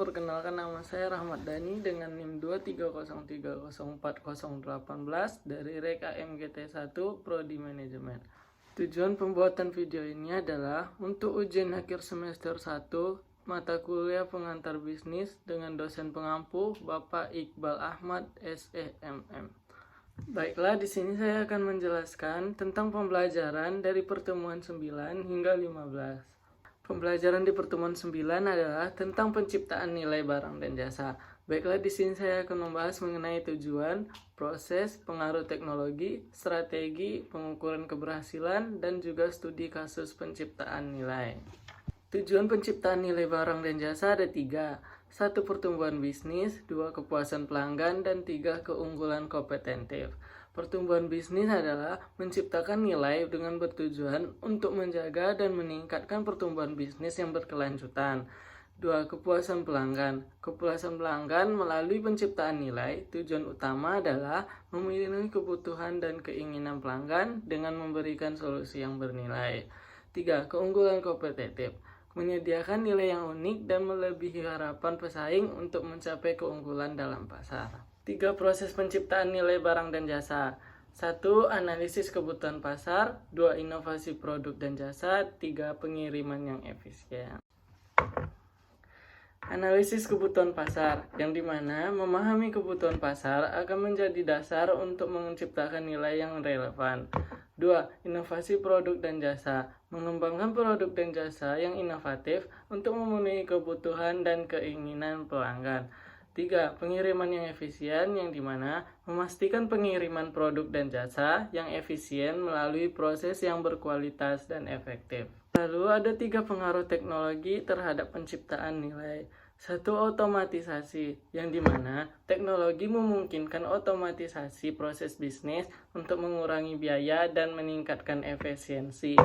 perkenalkan nama saya Rahmat Dhani dengan NIM 230304018 dari Reka MGT1 Prodi Manajemen. Tujuan pembuatan video ini adalah untuk ujian akhir semester 1 mata kuliah pengantar bisnis dengan dosen pengampu Bapak Iqbal Ahmad SEMM. Baiklah, di sini saya akan menjelaskan tentang pembelajaran dari pertemuan 9 hingga 15. Pembelajaran di pertemuan 9 adalah tentang penciptaan nilai barang dan jasa. Baiklah, di sini saya akan membahas mengenai tujuan, proses, pengaruh teknologi, strategi, pengukuran keberhasilan, dan juga studi kasus penciptaan nilai. Tujuan penciptaan nilai barang dan jasa ada 3. 1. Pertumbuhan bisnis, 2. Kepuasan pelanggan, dan 3. Keunggulan kompetentif. Pertumbuhan bisnis adalah menciptakan nilai dengan bertujuan untuk menjaga dan meningkatkan pertumbuhan bisnis yang berkelanjutan. 2. Kepuasan pelanggan. Kepuasan pelanggan melalui penciptaan nilai, tujuan utama adalah memenuhi kebutuhan dan keinginan pelanggan dengan memberikan solusi yang bernilai. 3. Keunggulan kompetitif. Menyediakan nilai yang unik dan melebihi harapan pesaing untuk mencapai keunggulan dalam pasar. 3. Proses penciptaan nilai barang dan jasa. 1. Analisis kebutuhan pasar. 2. Inovasi produk dan jasa. 3. Pengiriman yang efisien. Analisis kebutuhan pasar, yang dimana memahami kebutuhan pasar akan menjadi dasar untuk menciptakan nilai yang relevan. 2. Inovasi produk dan jasa. Mengembangkan produk dan jasa yang inovatif untuk memenuhi kebutuhan dan keinginan pelanggan. 3. Pengiriman yang efisien, yang dimana memastikan pengiriman produk dan jasa yang efisien melalui proses yang berkualitas dan efektif. Lalu ada 3 pengaruh teknologi terhadap penciptaan nilai. 1. Otomatisasi, yang dimana teknologi memungkinkan otomatisasi proses bisnis untuk mengurangi biaya dan meningkatkan efisiensi.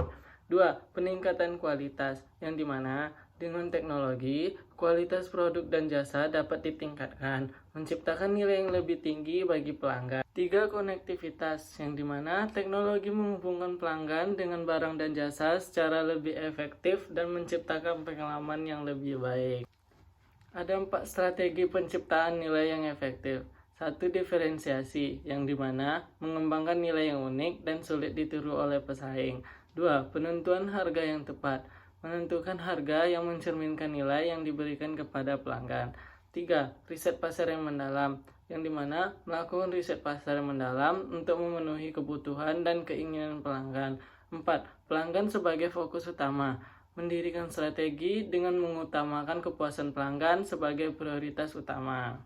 2. Peningkatan kualitas, yang dimana dengan teknologi, kualitas produk dan jasa dapat ditingkatkan, menciptakan nilai yang lebih tinggi bagi pelanggan. 3. Konektivitas, yang dimana teknologi menghubungkan pelanggan dengan barang dan jasa secara lebih efektif dan menciptakan pengalaman yang lebih baik. Ada 4 strategi penciptaan nilai yang efektif. 1. Diferensiasi, yang dimana mengembangkan nilai yang unik dan sulit ditiru oleh pesaing. 2. Penentuan harga yang tepat, menentukan harga yang mencerminkan nilai yang diberikan kepada pelanggan. 3. Riset pasar yang mendalam, yang dimana melakukan riset pasar yang mendalam untuk memenuhi kebutuhan dan keinginan pelanggan. 4. Pelanggan sebagai fokus utama, mendirikan strategi dengan mengutamakan kepuasan pelanggan sebagai prioritas utama.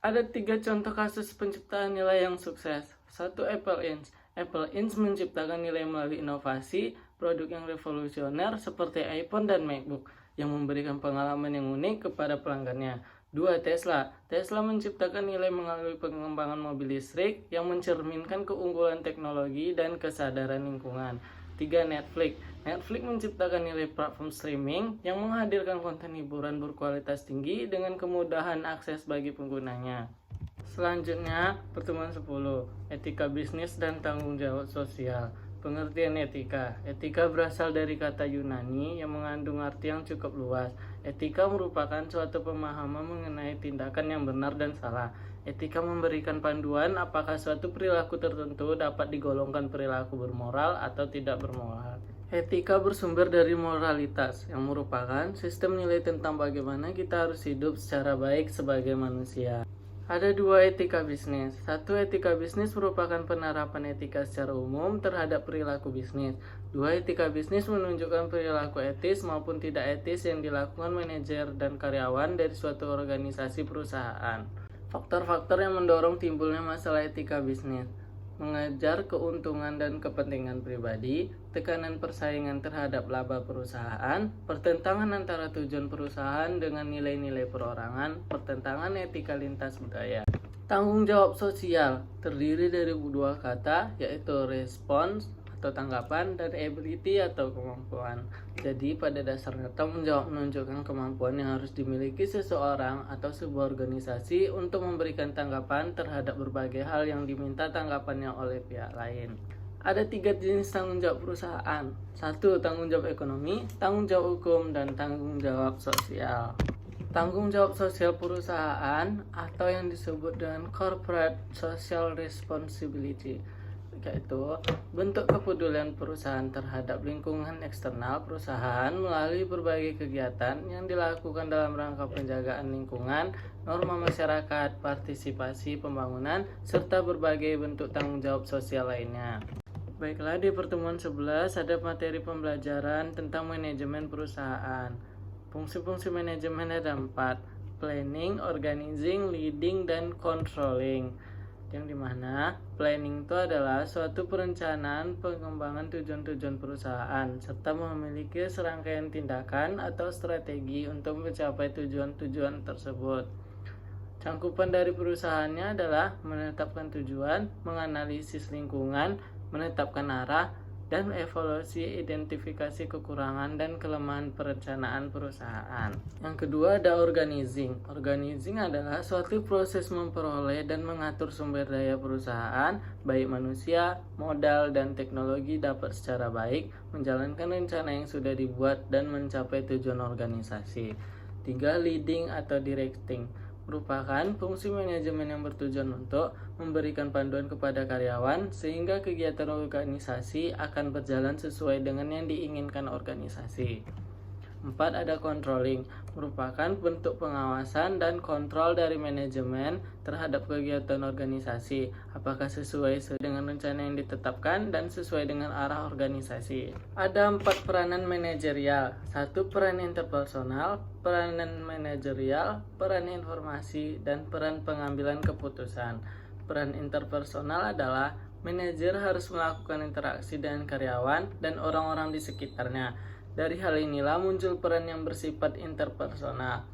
Ada 3 contoh kasus penciptaan nilai yang sukses. 1. Apple Inc. Apple Inc. menciptakan nilai melalui inovasi, produk yang revolusioner seperti iPhone dan MacBook yang memberikan pengalaman yang unik kepada pelanggannya. 2. Tesla. Tesla menciptakan nilai melalui pengembangan mobil listrik yang mencerminkan keunggulan teknologi dan kesadaran lingkungan. 3. Netflix. Netflix menciptakan nilai platform streaming yang menghadirkan konten hiburan berkualitas tinggi dengan kemudahan akses bagi penggunanya. Selanjutnya, pertemuan 10, etika bisnis dan tanggung jawab sosial. Pengertian etika. Etika berasal dari kata Yunani yang mengandung arti yang cukup luas. Etika merupakan suatu pemahaman mengenai tindakan yang benar dan salah. Etika memberikan panduan apakah suatu perilaku tertentu dapat digolongkan perilaku bermoral atau tidak bermoral. Etika bersumber dari moralitas, yang merupakan sistem nilai tentang bagaimana kita harus hidup secara baik sebagai manusia. Ada 2 etika bisnis. 1. Etika bisnis merupakan penerapan etika secara umum terhadap perilaku bisnis. 2. Etika bisnis menunjukkan perilaku etis maupun tidak etis yang dilakukan manajer dan karyawan dari suatu organisasi perusahaan. Faktor-faktor yang mendorong timbulnya masalah etika bisnis: mengejar keuntungan dan kepentingan pribadi, tekanan persaingan terhadap laba perusahaan, pertentangan antara tujuan perusahaan dengan nilai-nilai perorangan, pertentangan etika lintas budaya. Tanggung jawab sosial terdiri dari 2 kata, yaitu response atau tanggapan dan ability atau kemampuan. Jadi pada dasarnya tanggung jawab menunjukkan kemampuan yang harus dimiliki seseorang atau sebuah organisasi untuk memberikan tanggapan terhadap berbagai hal yang diminta tanggapannya oleh pihak lain. Ada 3 jenis tanggung jawab perusahaan. 1. Tanggung jawab ekonomi, tanggung jawab hukum, dan tanggung jawab sosial. Tanggung jawab sosial perusahaan atau yang disebut dengan corporate social responsibility, yaitu bentuk kepedulian perusahaan terhadap lingkungan eksternal perusahaan melalui berbagai kegiatan yang dilakukan dalam rangka penjagaan lingkungan, norma masyarakat, partisipasi pembangunan, serta berbagai bentuk tanggung jawab sosial lainnya. Baiklah, di pertemuan 11 ada materi pembelajaran tentang manajemen perusahaan. Fungsi-fungsi manajemen ada 4: planning, organizing, leading, dan controlling. Yang dimana planning itu adalah suatu perencanaan pengembangan tujuan-tujuan perusahaan serta memiliki serangkaian tindakan atau strategi untuk mencapai tujuan-tujuan tersebut. Cangkupan dari perusahaannya adalah menetapkan tujuan, menganalisis lingkungan, menetapkan arah, dan evaluasi identifikasi kekurangan dan kelemahan perencanaan perusahaan. Yang kedua ada organizing. Organizing adalah suatu proses memperoleh dan mengatur sumber daya perusahaan, baik manusia, modal, dan teknologi dapat secara baik menjalankan rencana yang sudah dibuat dan mencapai tujuan organisasi. 3. Leading atau directing merupakan fungsi manajemen yang bertujuan untuk memberikan panduan kepada karyawan sehingga kegiatan organisasi akan berjalan sesuai dengan yang diinginkan organisasi. 4. Ada controlling, merupakan bentuk pengawasan dan kontrol dari manajemen terhadap kegiatan organisasi, apakah sesuai dengan rencana yang ditetapkan dan sesuai dengan arah organisasi. Ada 4 peranan manajerial. 1. Peran interpersonal, peranan manajerial, peran informasi, dan peran pengambilan keputusan. Peran interpersonal adalah manajer harus melakukan interaksi dengan karyawan dan orang-orang di sekitarnya. Dari hal inilah muncul peran yang bersifat interpersonal.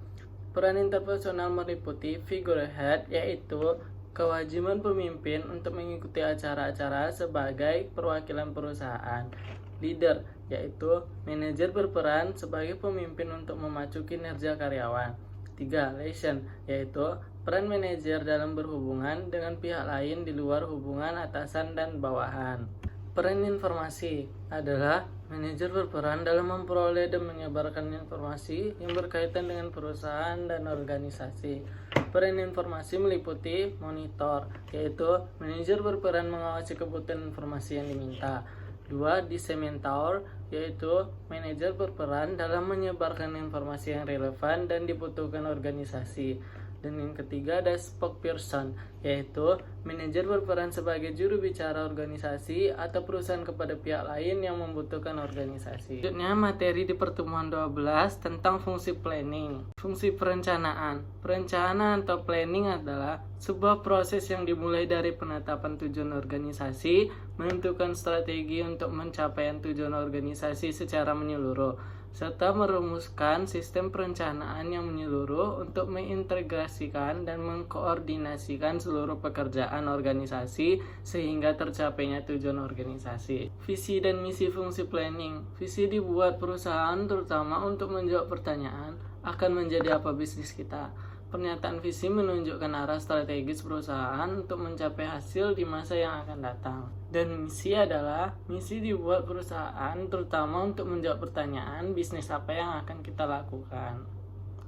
Peran interpersonal meliputi figurehead, yaitu kewajiban pemimpin untuk mengikuti acara-acara sebagai perwakilan perusahaan. Leader, yaitu manajer berperan sebagai pemimpin untuk memacu kinerja karyawan. 3. Relation, yaitu peran manajer dalam berhubungan dengan pihak lain di luar hubungan atasan dan bawahan. Peran informasi adalah manajer berperan dalam memperoleh dan menyebarkan informasi yang berkaitan dengan perusahaan dan organisasi. Peran informasi meliputi monitor, yaitu manajer berperan mengawasi kebutuhan informasi yang diminta. 2. Disseminator, yaitu manajer berperan dalam menyebarkan informasi yang relevan dan dibutuhkan organisasi. Dan yang ketiga ada spokesperson, yaitu manajer berperan sebagai juru bicara organisasi atau perusahaan kepada pihak lain yang membutuhkan organisasi. Selanjutnya materi di pertemuan 12 tentang fungsi planning. Fungsi perencanaan. Perencanaan atau planning adalah sebuah proses yang dimulai dari penetapan tujuan organisasi, menentukan strategi untuk mencapai tujuan organisasi secara menyeluruh, serta merumuskan sistem perencanaan yang menyeluruh untuk mengintegrasikan dan mengkoordinasikan seluruh pekerjaan organisasi sehingga tercapainya tujuan organisasi. Visi dan misi fungsi planning. Visi dibuat perusahaan terutama untuk menjawab pertanyaan, akan menjadi apa bisnis kita. Pernyataan visi menunjukkan arah strategis perusahaan untuk mencapai hasil di masa yang akan datang. Dan misi adalah misi dibuat perusahaan terutama untuk menjawab pertanyaan bisnis apa yang akan kita lakukan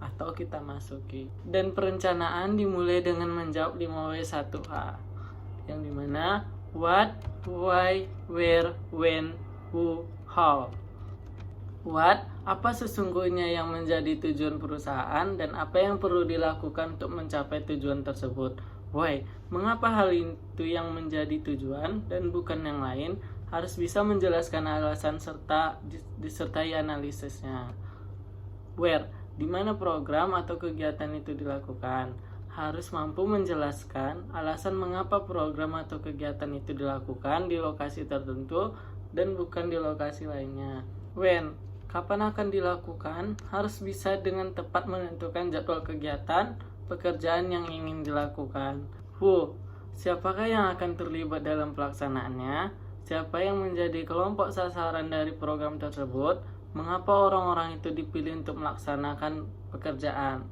atau kita masuki. Dan perencanaan dimulai dengan menjawab 5W1H, yang dimana what, why, where, when, who, how. What, apa sesungguhnya yang menjadi tujuan perusahaan dan apa yang perlu dilakukan untuk mencapai tujuan tersebut. Why, mengapa hal itu yang menjadi tujuan dan bukan yang lain, harus bisa menjelaskan alasan serta disertai analisisnya. Where, di mana program atau kegiatan itu dilakukan, harus mampu menjelaskan alasan mengapa program atau kegiatan itu dilakukan di lokasi tertentu dan bukan di lokasi lainnya. When, kapan akan dilakukan, harus bisa dengan tepat menentukan jadwal kegiatan, pekerjaan yang ingin dilakukan. Who, siapakah yang akan terlibat dalam pelaksanaannya, siapa yang menjadi kelompok sasaran dari program tersebut, mengapa orang-orang itu dipilih untuk melaksanakan pekerjaan,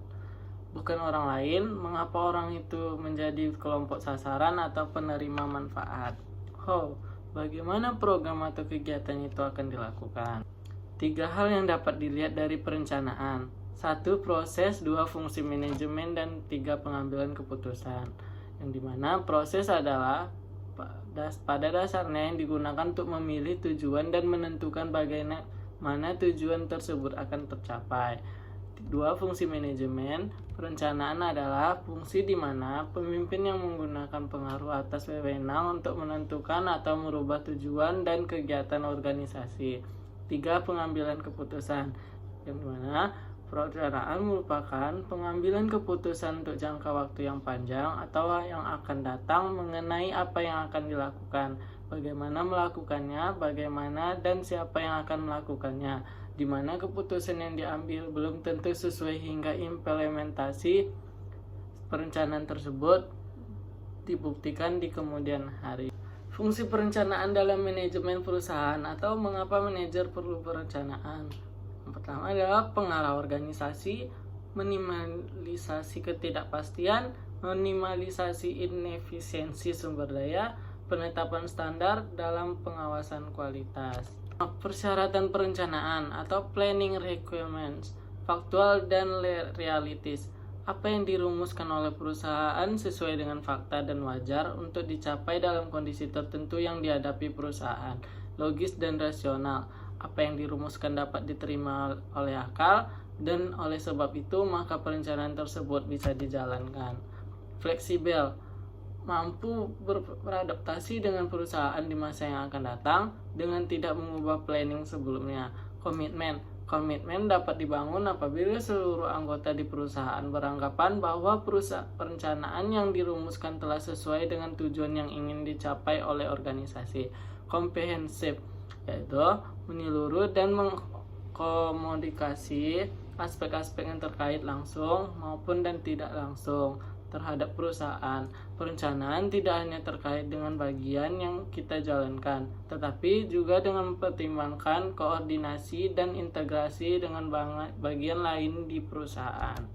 bukan orang lain, mengapa orang itu menjadi kelompok sasaran atau penerima manfaat. How, bagaimana program atau kegiatan itu akan dilakukan. 3 hal yang dapat dilihat dari perencanaan. 1. Proses, 2. Fungsi manajemen, dan 3. Pengambilan keputusan. Yang dimana proses adalah pada dasarnya yang digunakan untuk memilih tujuan dan menentukan bagaimana tujuan tersebut akan tercapai. 2. Fungsi manajemen. Perencanaan adalah fungsi di mana pemimpin yang menggunakan pengaruh atas wewenang untuk menentukan atau merubah tujuan dan kegiatan organisasi. 3. Pengambilan keputusan, yang dimana perencanaan merupakan pengambilan keputusan untuk jangka waktu yang panjang atau yang akan datang mengenai apa yang akan dilakukan, bagaimana melakukannya, bagaimana dan siapa yang akan melakukannya, di mana keputusan yang diambil belum tentu sesuai hingga implementasi perencanaan tersebut dibuktikan di kemudian hari. Fungsi perencanaan dalam manajemen perusahaan atau mengapa manajer perlu perencanaan. Yang pertama adalah pengarah organisasi, minimalisasi ketidakpastian, minimalisasi inefisiensi sumber daya, penetapan standar dalam pengawasan kualitas. Persyaratan perencanaan atau planning requirements, faktual dan realitis. Apa yang dirumuskan oleh perusahaan sesuai dengan fakta dan wajar untuk dicapai dalam kondisi tertentu yang dihadapi perusahaan. Logis dan rasional. Apa yang dirumuskan dapat diterima oleh akal, dan oleh sebab itu maka perencanaan tersebut bisa dijalankan. Fleksibel, mampu beradaptasi dengan perusahaan di masa yang akan datang dengan tidak mengubah planning sebelumnya. Komitmen dapat dibangun apabila seluruh anggota di perusahaan beranggapan bahwa perencanaan yang dirumuskan telah sesuai dengan tujuan yang ingin dicapai oleh organisasi. Komprehensif, yaitu menyeluruh dan mengkomunikasi aspek-aspek yang terkait langsung maupun dan tidak langsung terhadap perusahaan. Perencanaan tidak hanya terkait dengan bagian yang kita jalankan, tetapi juga dengan mempertimbangkan koordinasi dan integrasi dengan bagian lain di perusahaan.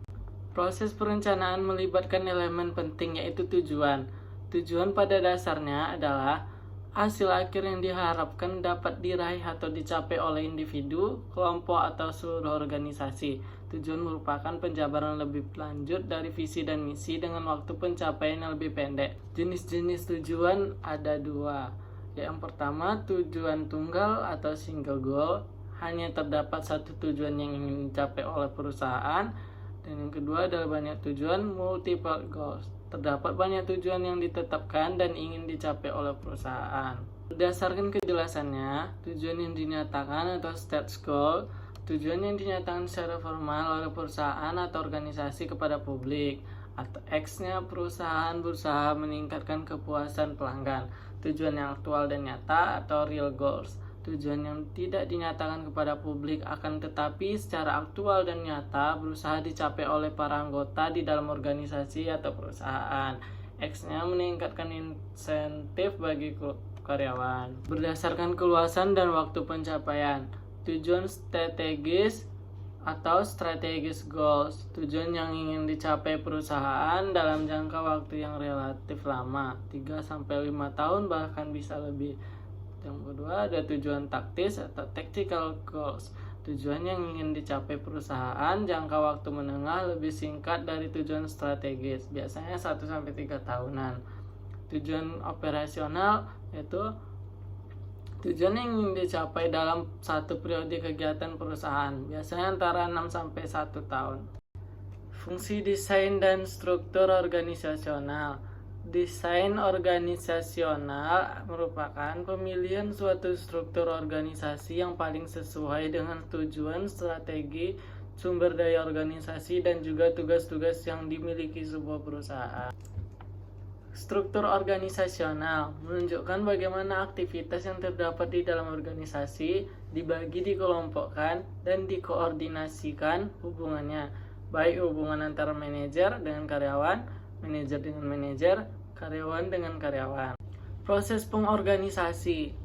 Proses perencanaan melibatkan elemen penting, yaitu tujuan. Tujuan pada dasarnya adalah hasil akhir yang diharapkan dapat diraih atau dicapai oleh individu, kelompok, atau seluruh organisasi. Tujuan merupakan penjabaran lebih lanjut dari visi dan misi dengan waktu pencapaian yang lebih pendek. Jenis-jenis tujuan ada 2. Yang pertama, tujuan tunggal atau single goal. Hanya terdapat satu tujuan yang ingin dicapai oleh perusahaan. Dan yang kedua adalah banyak tujuan, multiple goals. Terdapat banyak tujuan yang ditetapkan dan ingin dicapai oleh perusahaan. Berdasarkan kejelasannya, tujuan yang dinyatakan atau stretch goal, tujuan yang dinyatakan secara formal oleh perusahaan atau organisasi kepada publik. Atau X-nya, perusahaan berusaha meningkatkan kepuasan pelanggan. Tujuan yang aktual dan nyata atau real goals. Tujuan yang tidak dinyatakan kepada publik akan tetapi secara aktual dan nyata berusaha dicapai oleh para anggota di dalam organisasi atau perusahaan. X-nya meningkatkan insentif bagi karyawan. Berdasarkan keluasan dan waktu pencapaian. Tujuan strategis atau strategic goals, tujuan yang ingin dicapai perusahaan dalam jangka waktu yang relatif lama, 3-5 tahun bahkan bisa lebih. Yang kedua ada tujuan taktis atau tactical goals, tujuan yang ingin dicapai perusahaan jangka waktu menengah lebih singkat dari tujuan strategis, biasanya 1-3 tahunan. Tujuan operasional yaitu tujuan yang ingin dicapai dalam satu periode kegiatan perusahaan, biasanya antara 6-1 tahun. Fungsi desain dan struktur organisasional. Desain organisasional merupakan pemilihan suatu struktur organisasi yang paling sesuai dengan tujuan, strategi, sumber daya organisasi, dan juga tugas-tugas yang dimiliki sebuah perusahaan. Struktur organisasional menunjukkan bagaimana aktivitas yang terdapat di dalam organisasi dibagi, dikelompokkan, dan dikoordinasikan hubungannya, baik hubungan antara manajer dengan karyawan, manajer dengan manajer, karyawan dengan karyawan. Proses pengorganisasi.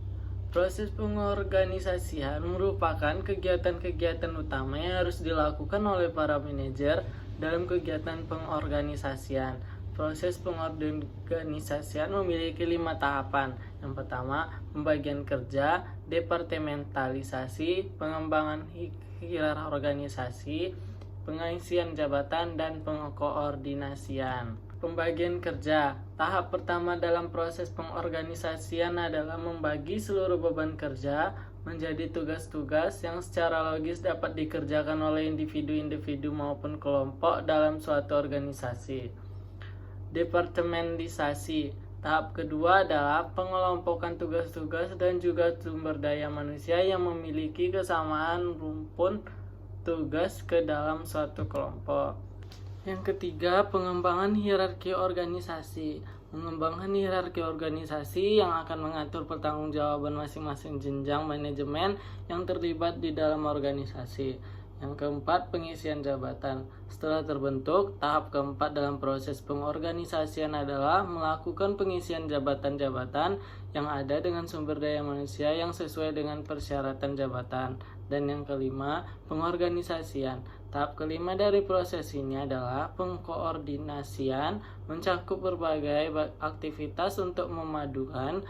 Proses pengorganisasian merupakan kegiatan-kegiatan utama yang harus dilakukan oleh para manajer dalam kegiatan pengorganisasian. Proses pengorganisasian memiliki 5 tahapan. Yang pertama, pembagian kerja, departementalisasi, pengembangan hierarki organisasi, pengisian jabatan, dan pengkoordinasian. Pembagian kerja. Tahap pertama dalam proses pengorganisasian adalah membagi seluruh beban kerja menjadi tugas-tugas yang secara logis dapat dikerjakan oleh individu-individu maupun kelompok dalam suatu organisasi. Departementisasi. Tahap kedua adalah pengelompokan tugas-tugas dan juga sumber daya manusia yang memiliki kesamaan rumpun tugas ke dalam suatu kelompok. Yang ketiga, pengembangan hierarki organisasi. Mengembangkan hierarki organisasi yang akan mengatur pertanggungjawaban masing-masing jenjang manajemen yang terlibat di dalam organisasi. Yang keempat, pengisian jabatan. Setelah terbentuk, tahap keempat dalam proses pengorganisasian adalah melakukan pengisian jabatan-jabatan yang ada dengan sumber daya manusia yang sesuai dengan persyaratan jabatan. Dan yang kelima, pengorganisasian. Tahap kelima dari proses ini adalah pengkoordinasian, mencakup berbagai aktivitas untuk memadukan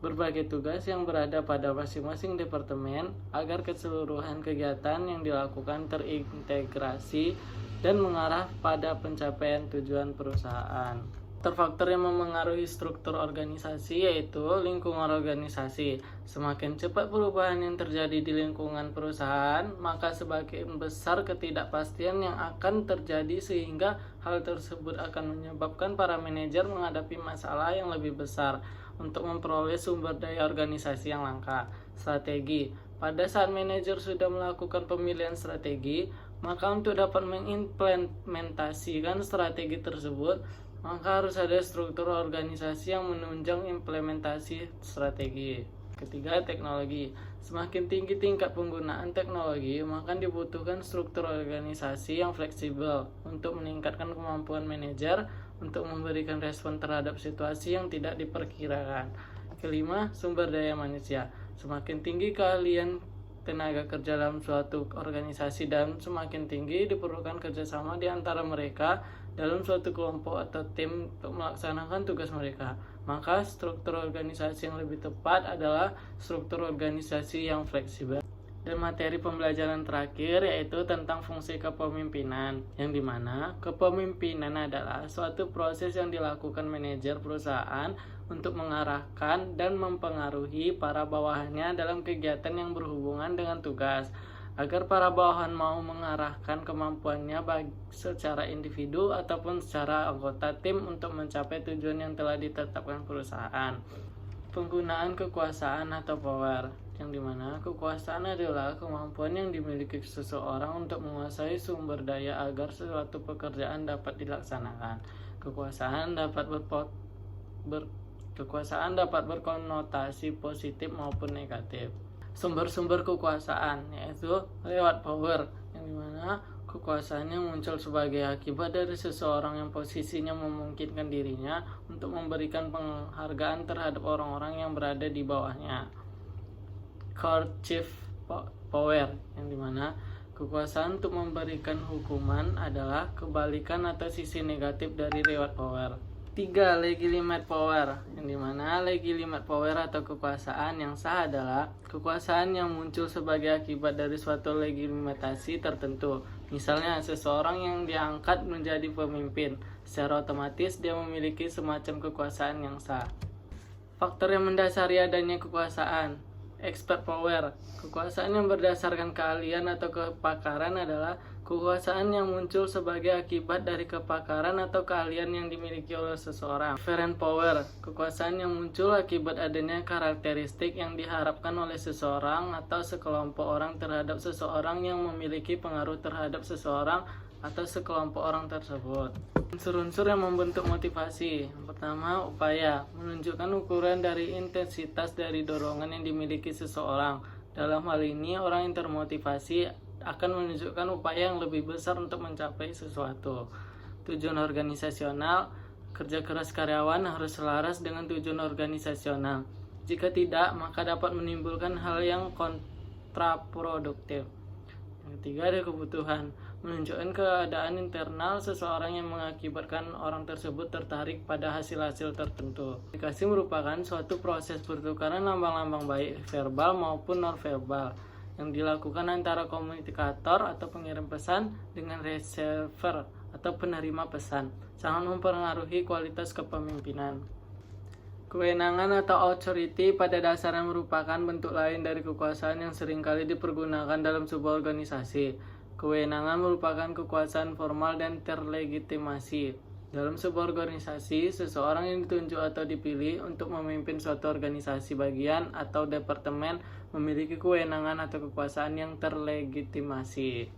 berbagai tugas yang berada pada masing-masing departemen agar keseluruhan kegiatan yang dilakukan terintegrasi dan mengarah pada pencapaian tujuan perusahaan. Faktor yang memengaruhi struktur organisasi yaitu lingkungan organisasi. Semakin cepat perubahan yang terjadi di lingkungan perusahaan, maka semakin besar ketidakpastian yang akan terjadi sehingga hal tersebut akan menyebabkan para manajer menghadapi masalah yang lebih besar untuk memperoleh sumber daya organisasi yang langka. Strategi. Pada saat manajer sudah melakukan pemilihan strategi, maka untuk dapat mengimplementasikan strategi tersebut, maka harus ada struktur organisasi yang menunjang implementasi strategi. Ketiga, teknologi. Semakin tinggi tingkat penggunaan teknologi, maka dibutuhkan struktur organisasi yang fleksibel untuk meningkatkan kemampuan manajer untuk memberikan respon terhadap situasi yang tidak diperkirakan. Kelima, sumber daya manusia. Semakin tinggi keahlian tenaga kerja dalam suatu organisasi dan semakin tinggi diperlukan kerjasama di antara mereka dalam suatu kelompok atau tim untuk melaksanakan tugas mereka. Maka struktur organisasi yang lebih tepat adalah struktur organisasi yang fleksibel. Dan materi pembelajaran terakhir yaitu tentang fungsi kepemimpinan, yang dimana kepemimpinan adalah suatu proses yang dilakukan manajer perusahaan untuk mengarahkan dan mempengaruhi para bawahannya dalam kegiatan yang berhubungan dengan tugas, agar para bawahan mau mengarahkan kemampuannya baik secara individu ataupun secara anggota tim untuk mencapai tujuan yang telah ditetapkan perusahaan. Penggunaan kekuasaan atau power, yang dimana kekuasaan adalah kemampuan yang dimiliki seseorang untuk menguasai sumber daya agar suatu pekerjaan dapat dilaksanakan. Kekuasaan dapat berkonotasi positif maupun negatif. Sumber-sumber kekuasaan yaitu lewat power, yang dimana kekuasaan yang muncul sebagai akibat dari seseorang yang posisinya memungkinkan dirinya untuk memberikan penghargaan terhadap orang-orang yang berada di bawahnya. Coercive power, yang dimana kekuasaan untuk memberikan hukuman adalah kebalikan atau sisi negatif dari reward power. 3. Legitimate power, yang dimana legitimate power atau kekuasaan yang sah adalah kekuasaan yang muncul sebagai akibat dari suatu legitimasi tertentu. Misalnya seseorang yang diangkat menjadi pemimpin, secara otomatis dia memiliki semacam kekuasaan yang sah. Faktor yang mendasari adanya kekuasaan. Expert power, kekuasaan yang berdasarkan keahlian atau kepakaran adalah kekuasaan yang muncul sebagai akibat dari kepakaran atau keahlian yang dimiliki oleh seseorang. Referent power, kekuasaan yang muncul akibat adanya karakteristik yang diharapkan oleh seseorang atau sekelompok orang terhadap seseorang yang memiliki pengaruh terhadap seseorang atau sekelompok orang tersebut. Unsur-unsur yang membentuk motivasi. Pertama, upaya, menunjukkan ukuran dari intensitas dari dorongan yang dimiliki seseorang. Dalam hal ini, orang yang termotivasi akan menunjukkan upaya yang lebih besar untuk mencapai sesuatu. Tujuan organisasional, kerja keras karyawan harus selaras dengan tujuan organisasional. Jika tidak, maka dapat menimbulkan hal yang kontraproduktif. Yang ketiga, ada kebutuhan, menunjukkan keadaan internal seseorang yang mengakibatkan orang tersebut tertarik pada hasil-hasil tertentu. Komunikasi merupakan suatu proses pertukaran lambang-lambang baik verbal maupun non-verbal yang dilakukan antara komunikator atau pengirim pesan dengan receiver atau penerima pesan, sangat mempengaruhi kualitas kepemimpinan. Kewenangan atau authority pada dasarnya merupakan bentuk lain dari kekuasaan yang seringkali dipergunakan dalam sebuah organisasi. Kewenangan merupakan kekuasaan formal dan terlegitimasi. Dalam sebuah organisasi, seseorang yang ditunjuk atau dipilih untuk memimpin suatu organisasi bagian atau departemen memiliki kewenangan atau kekuasaan yang terlegitimasi.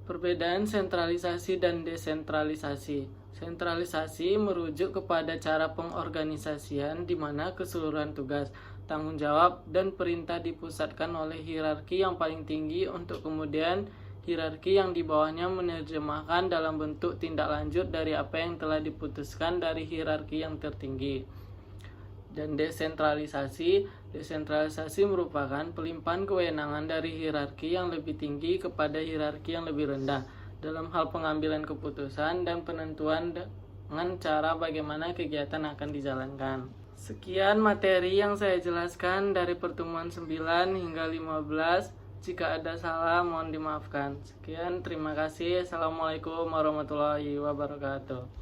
Perbedaan sentralisasi dan desentralisasi. Sentralisasi merujuk kepada cara pengorganisasian di mana keseluruhan tugas, tanggung jawab, dan perintah dipusatkan oleh hierarki yang paling tinggi untuk kemudian hierarki yang di bawahnya menerjemahkan dalam bentuk tindak lanjut dari apa yang telah diputuskan dari hierarki yang tertinggi. Dan desentralisasi merupakan pelimpahan kewenangan dari hierarki yang lebih tinggi kepada hierarki yang lebih rendah dalam hal pengambilan keputusan dan penentuan dengan cara bagaimana kegiatan akan dijalankan. Sekian materi yang saya jelaskan dari pertemuan 9 hingga 15. Jika ada salah mohon dimaafkan. Sekian, terima kasih. Assalamualaikum warahmatullahi wabarakatuh.